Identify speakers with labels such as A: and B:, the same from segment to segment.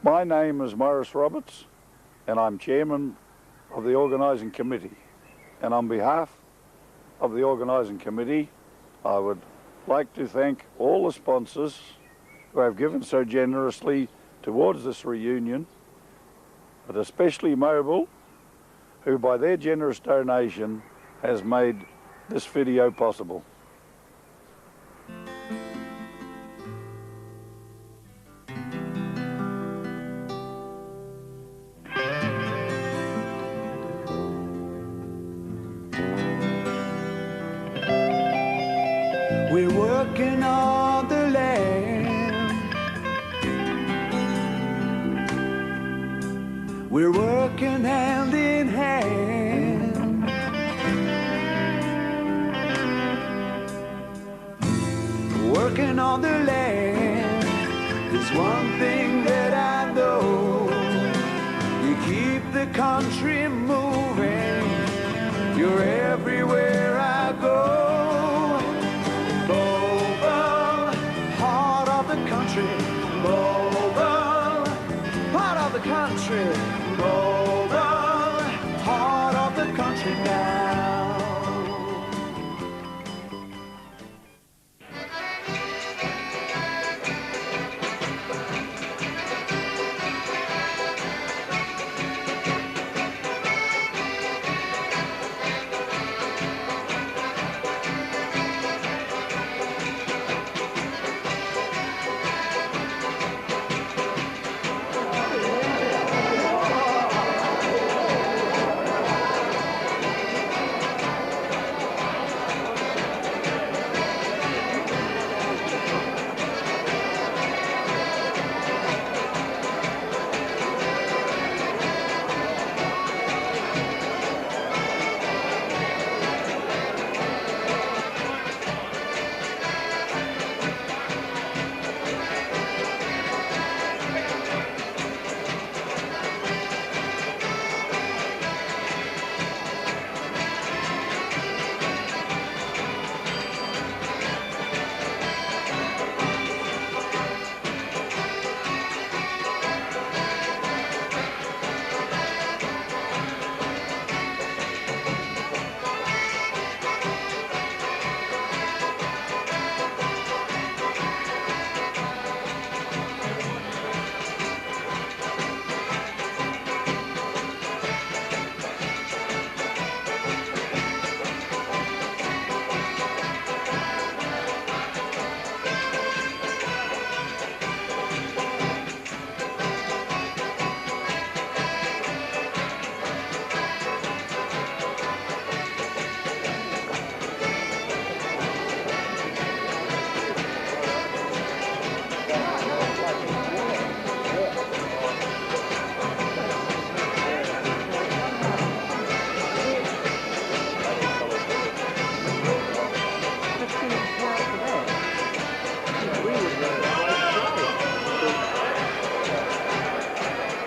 A: My name is Morris Roberts, and I'm chairman of the organising committee. And on behalf of the organising committee, I would like to thank all the sponsors who have given so generously towards this reunion, but especially Mobile, who by their generous donation has made this video possible.
B: We're working on the land. We're working hand in hand. Working on the land. There's one thing that I know. You keep the country moving. You're everywhere I go. Mobile, part of the country. Mobile, part of the country now.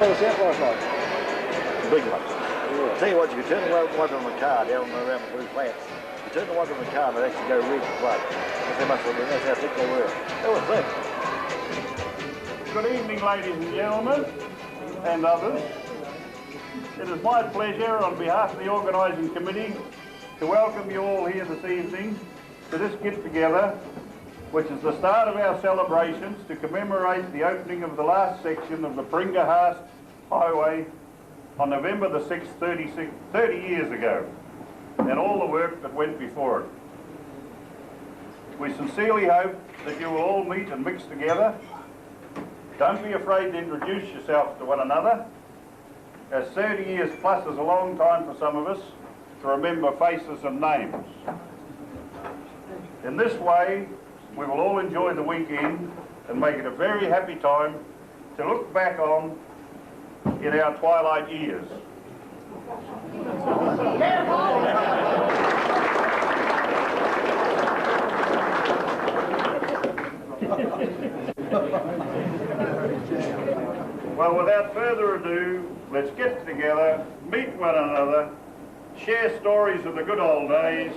C: What was that last night? Big one. Yeah. Tell you what, you can turn the one on the car down around the blue flats. You turn the one on the car and they actually go red to plug. That's how much they, that's how thick they were. That was that.
A: Good evening, ladies and gentlemen, and others. It is my pleasure, on behalf of the organising committee, to welcome you all here this evening to this get-together, which is the start of our celebrations to commemorate the opening of the last section of the Paringa Haast Highway on November the 6th, 30 years ago, and all the work that went before it. We sincerely hope that you will all meet and mix together. Don't be afraid to introduce yourselves to one another, as 30 years plus is a long time for some of us to remember faces and names. In this way, we will all enjoy the weekend and make it a very happy time to look back on in our twilight years. Well, without further ado, let's get together, meet one another, share stories of the good old days,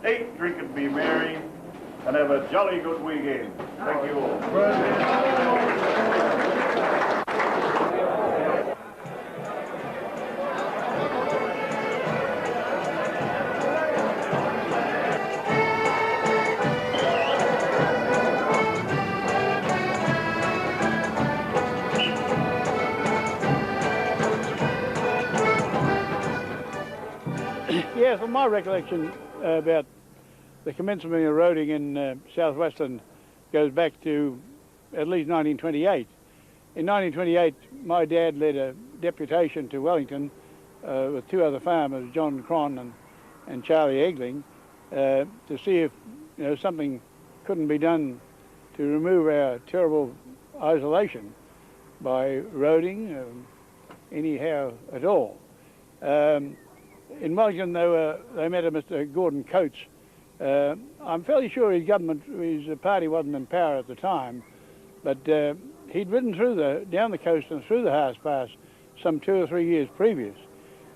A: eat, drink and be merry, and have a jolly good weekend. Thank you all.
D: Yes, well, my recollection about the commencement of roading in southwestern goes back to at least 1928. In 1928, my dad led a deputation to Wellington with two other farmers, John Cron and Charlie Egling, to see if something couldn't be done to remove our terrible isolation by roading anyhow at all. In Wellington, they met a Mr. Gordon Coates. I'm fairly sure his party wasn't in power at the time, but he'd ridden down the coast and through the Haast Pass some 2 or 3 years previous,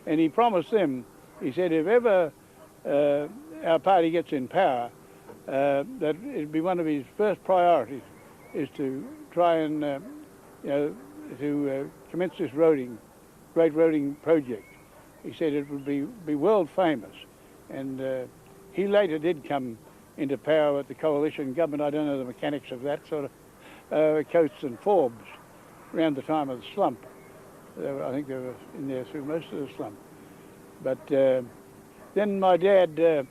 D: and he promised them, he said, if ever our party gets in power, that it'd be one of his first priorities is to try and to commence this great roading project. He said it would be world famous, and he later did come into power with the coalition government. I don't know the mechanics of that sort of Coates and Forbes around the time of the slump. I think they were in there through most of the slump. But then my dad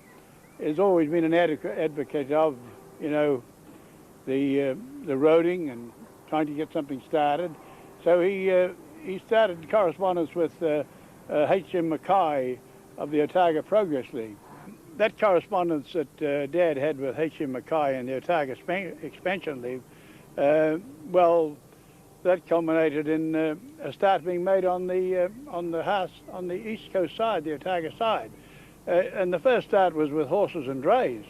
D: has always been an advocate of the roading and trying to get something started. So he started correspondence with H.M. Mackay of the Otago Progress League. That correspondence that Dad had with H.M. Mackay and the Otago Expansion League, well, that culminated in a start being made on the Haast, on the east coast side, the Otago side. And the first start was with horses and drays.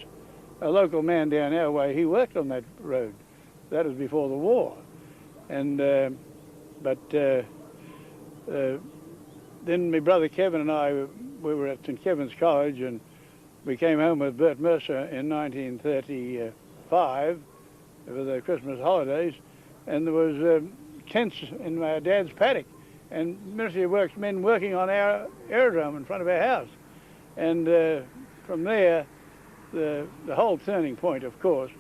D: A local man down our way, he worked on that road. That was before the war. And then my brother Kevin and I, we were at St. Kevin's College, and we came home with Bert Mercer in 1935 for the Christmas holidays, and there was tents in my dad's paddock and Ministry of Works men working on our aerodrome in front of our house. And from there, the whole turning point, of course,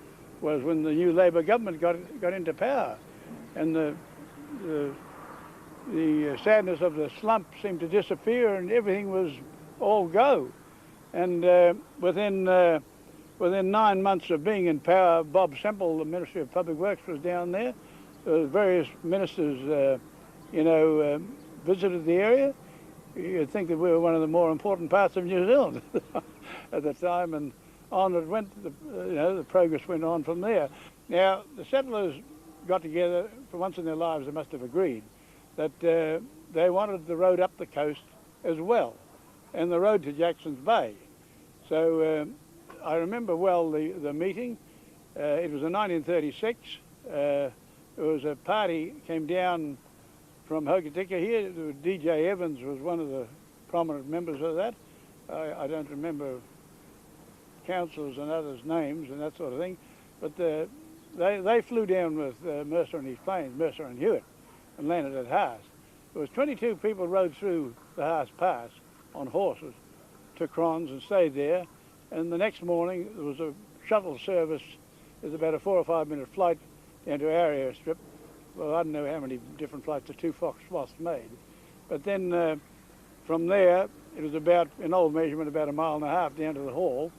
D: was when the new Labor government got into power, and the sadness of the slump seemed to disappear, and everything was all go. And within 9 months of being in power, Bob Semple, the Ministry of Public Works, was down there. Various ministers, visited the area. You'd think that we were one of the more important parts of New Zealand at the time, and on it went. The progress went on from there. Now the settlers got together for once in their lives. They must have agreed that they wanted the road up the coast as well, and the road to Jackson's Bay. So I remember well the meeting. It was in 1936. There was a party came down from Hokitika here. DJ Evans was one of the prominent members of that. I don't remember councillors and others' names and that sort of thing, but they flew down with Mercer and his planes, Mercer and Hewitt, and landed at Haast. There was 22 people rode through the Haast Pass on horses to Crons and stayed there, and the next morning there was a shuttle service. There's about a 4 or 5 minute flight down to our airstrip. Well, I don't know how many different flights the two Fox Sloths made, but then from there it was about, in old measurement, about 1.5 miles down to the hall,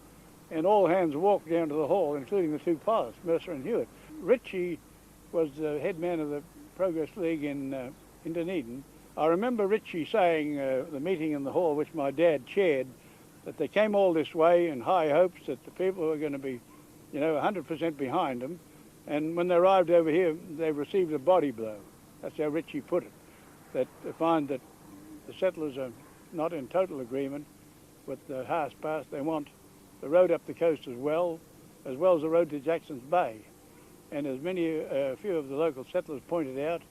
D: and all hands walked down to the hall, including the two pilots, Mercer and Hewitt. Ritchie was the head man of the Progress League in Dunedin. I remember Ritchie saying the meeting in the hall, which my dad chaired, that they came all this way in high hopes that the people were going to be, 100% behind them. And when they arrived over here, they received a body blow. That's how Ritchie put it, that to find that the settlers are not in total agreement with the Haast Pass. They want the road up the coast as well as the road to Jackson's Bay. And as a few of the local settlers pointed out,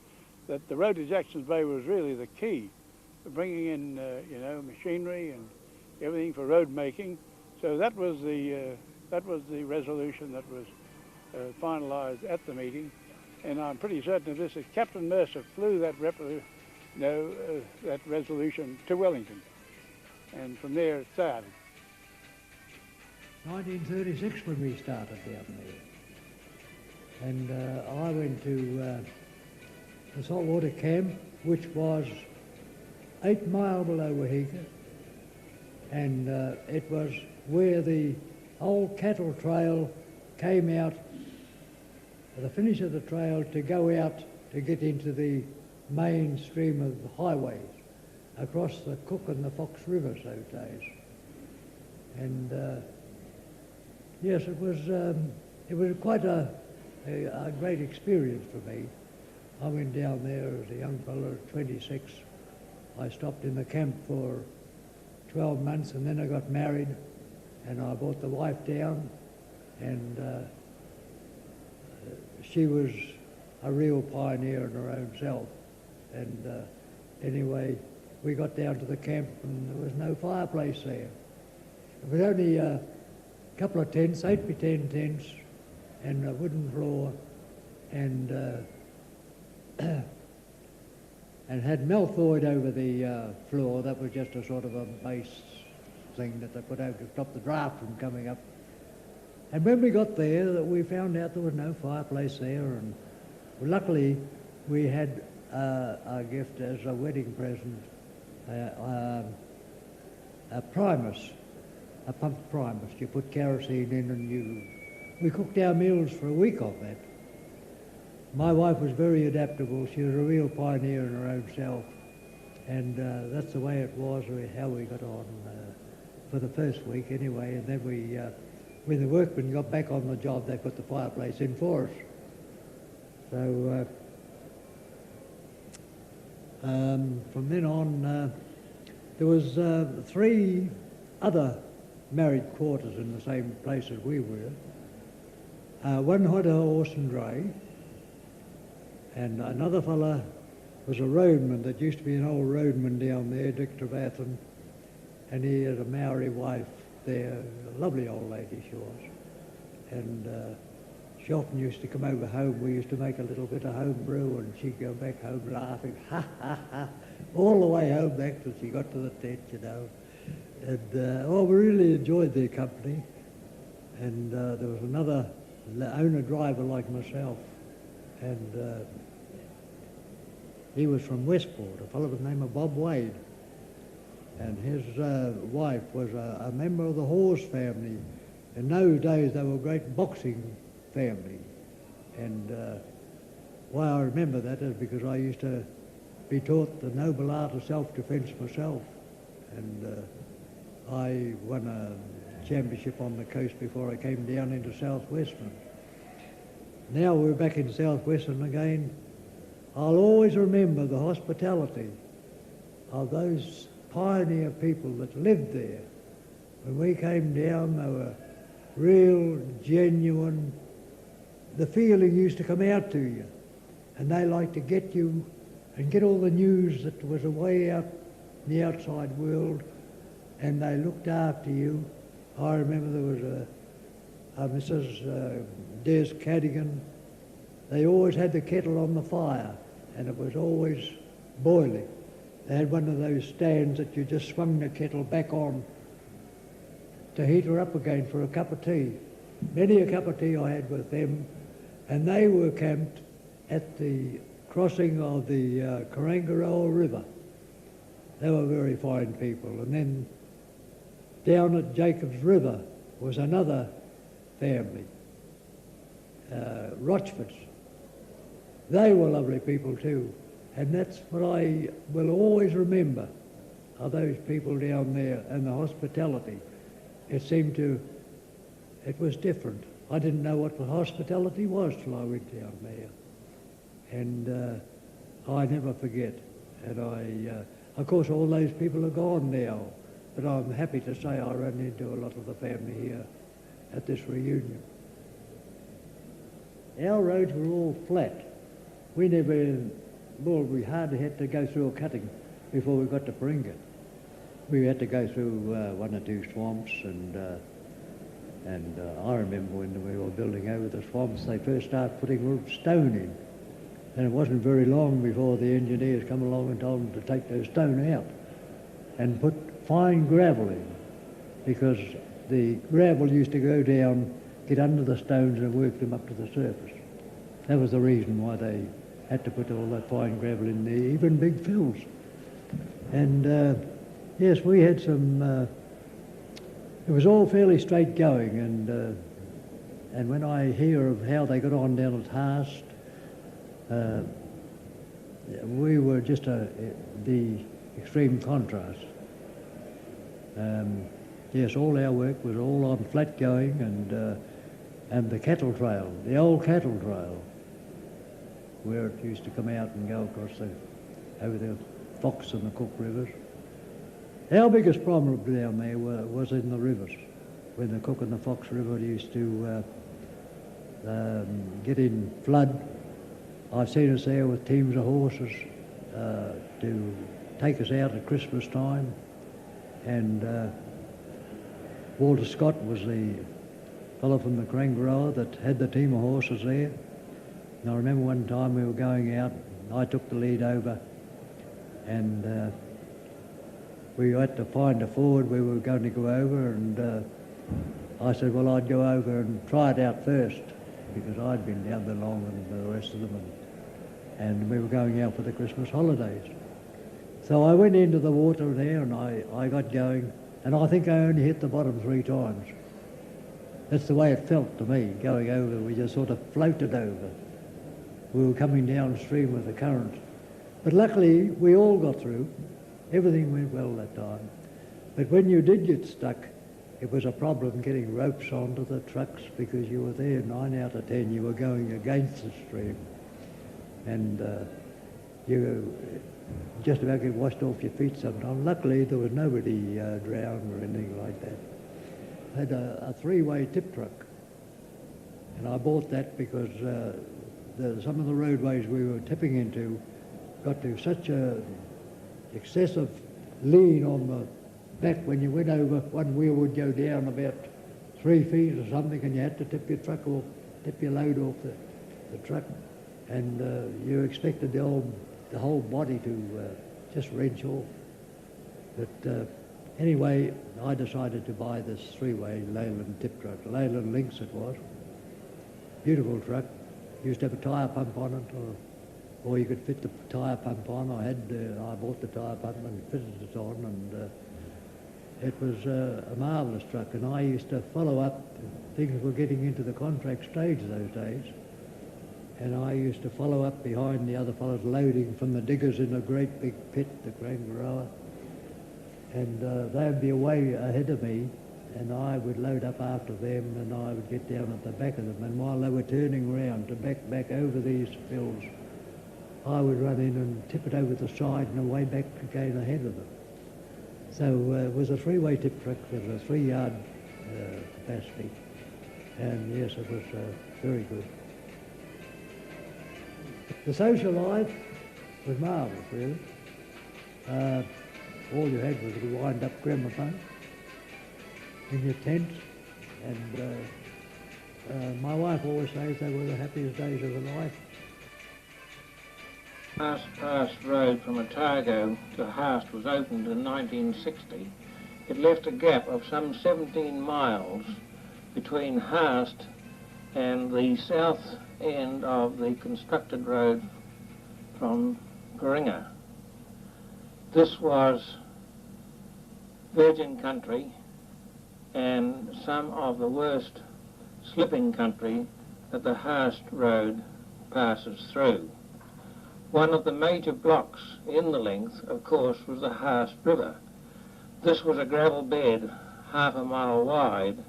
D: that the road to Jackson's Bay was really the key for bringing in, machinery and everything for road making. So that was the resolution that was finalised at the meeting, and I'm pretty certain of this, that Captain Mercer flew that resolution to Wellington, and from there it started.
E: 1936 when we started down there, and I went to the saltwater camp, which was 8 miles below Wahika, and it was where the old cattle trail came out, at the finish of the trail, to go out to get into the mainstream of the highways across the Cook and the Fox Rivers those days. And yes, it was quite a great experience for me. I went down there as a young fellow at 26. I stopped in the camp for 12 months, and then I got married, and I brought the wife down, and she was a real pioneer in her own self. And anyway, we got down to the camp, and there was no fireplace there. It was only a couple of tents, 8x10 tents, and a wooden floor, and and had malthoid over the floor. That was just a sort of a base thing that they put over to stop the draft from coming up. And when we got there, we found out there was no fireplace there, and luckily we had a gift as a wedding present, a primus, a pumped primus. You put kerosene in, and we cooked our meals for a week off that. My wife was very adaptable. She was a real pioneer in her own self, and that's the way it was, how we got on for the first week anyway. And then when the workmen got back on the job, they put the fireplace in for us. So from then on, there was 3 other married quarters in the same place as we were. One had a horse and dray, and another fella was a roadman that used to be an old roadman down there, Dick Trevathan, and he had a Maori wife there, a lovely old lady she was. And she often used to come over home. We used to make a little bit of home brew, and she'd go back home laughing, ha, ha, ha, all the way home back till she got to the tent, you know. And we really enjoyed their company. And there was another owner-driver like myself, and he was from Westport, a fellow by the name of Bob Wade. And his wife was a member of the Haast family. In those days, they were a great boxing family. And why I remember that is because I used to be taught the noble art of self-defence myself. And I won a championship on the coast before I came down into Southwestern. Now we're back in Southwestern again. I'll always remember the hospitality of those pioneer people that lived there. When we came down, they were real, genuine. The feeling used to come out to you, and they liked to get you and get all the news that was away out in the outside world, and they looked after you. I remember there was a Mrs. Des Cadigan. They always had the kettle on the fire, and it was always boiling. They had one of those stands that you just swung the kettle back on to heat her up again for a cup of tea. Many a cup of tea I had with them, and they were camped at the crossing of the Paringa River. They were very fine people. And then down at Jacob's River was another family, Rochfords. They were lovely people too, and that's what I will always remember, of those people down there and the hospitality. It was different. I didn't know what the hospitality was till I went down there, and I never forget. And of course, all those people are gone now, but I'm happy to say I ran into a lot of the family here at this reunion. Our roads were all flat. We hardly had to go through a cutting before we got to Paringa. We had to go through 1 or 2 swamps, and I remember when we were building over the swamps, they first started putting stone in, and it wasn't very long before the engineers come along and told them to take those stone out and put fine gravel in, because the gravel used to go down, get under the stones and work them up to the surface. That was the reason why they had to put all that fine gravel in there, even big fills. And yes, we had some It was all fairly straight going, and when I hear of how they got on down at Haast, we were just the extreme contrast. Yes, all our work was all on flat going, and the cattle trail, the old cattle trail, where it used to come out and go across over the Fox and the Cook rivers. Our biggest problem down there was in the rivers. When the Cook and the Fox River used to get in flood, I've seen us there with teams of horses to take us out at Christmas time, and Walter Scott was the fellow from the Paringa that had the team of horses there. And I remember one time we were going out, I took the lead over, and we had to find a ford we were going to go over, and I said, well, I'd go over and try it out first, because I'd been down there long and the rest of them, and we were going out for the Christmas holidays. So I went into the water there, and I got going, and I think I only hit the bottom 3 times. That's the way it felt to me, going over. We just sort of floated over. We were coming downstream with the current. But luckily, we all got through. Everything went well that time. But when you did get stuck, it was a problem getting ropes onto the trucks, because you were there 9 out of 10, you were going against the stream. And you just about get washed off your feet sometimes. Luckily, there was nobody drowned or anything like that. I had a 3-way tip truck, and I bought that because some of the roadways we were tipping into got to such a excessive lean on the back. When you went over, one wheel would go down about 3 feet or something, and you had to tip your truck off, tip your load off the truck, and you expected the whole body to just wrench off. But anyway, I decided to buy this 3-way Leyland tip truck. Leyland Lynx it was. Beautiful truck. Used to have a tyre pump on it, or you could fit the tyre pump on. I bought the tyre pump and fitted it on, and it was a marvellous truck. And I used to follow up. Things were getting into the contract stage those days, and I used to follow up behind the other fellows loading from the diggers in a great big pit, the Paringa, and they'd be away ahead of me, and I would load up after them, and I would get down at the back of them, and while they were turning round to back over these hills, I would run in and tip it over the side and away back again ahead of them. So it was a 3-way tip truck with a 3-yard capacity, and yes, it was very good. The social life was marvellous, really. All you had was a wind-up gramophone in your tent, and my wife always says they were the happiest days of her life.
F: Haast Pass Road from Otago to Haast was opened in 1960. It left a gap of some 17 miles between Haast and the south end of the constructed road from Paringa. This was virgin country and some of the worst slipping country that the Haast road passes through. One of the major blocks in the length, of course, was the Haast River. This was a gravel bed half a mile wide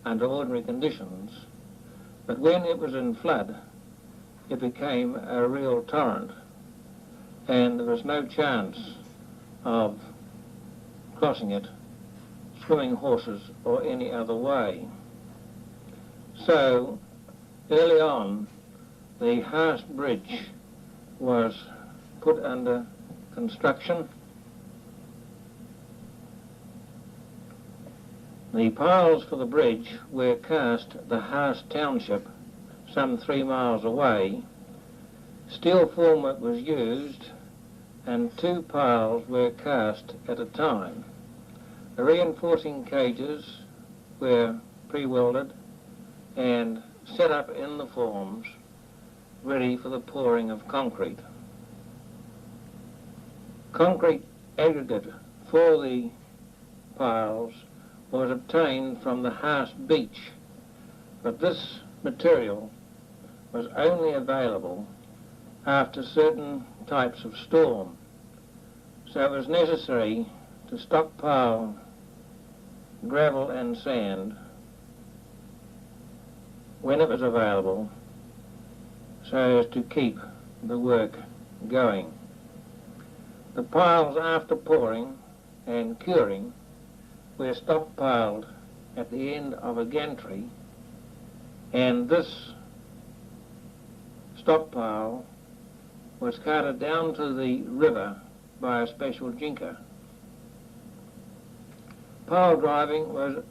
F: under ordinary conditions, but when it was in flood, it became a real torrent, and there was no chance of crossing it, swimming horses or any other way. So early on, the Haast Bridge was put under construction. The piles for the bridge were cast at the Haast township, some 3 miles away. Steel formwork was used, and 2 piles were cast at a time. The reinforcing cages were pre-welded and set up in the forms, ready for the pouring of concrete. Concrete aggregate for the piles was obtained from the Haast beach, but this material was only available after certain types of storm, so it was necessary to stockpile gravel and sand when it was available so as to keep the work going. The piles after pouring and curing were stockpiled at the end of a gantry, and this stockpile was carted down to the river by a special jinker. Pile driving was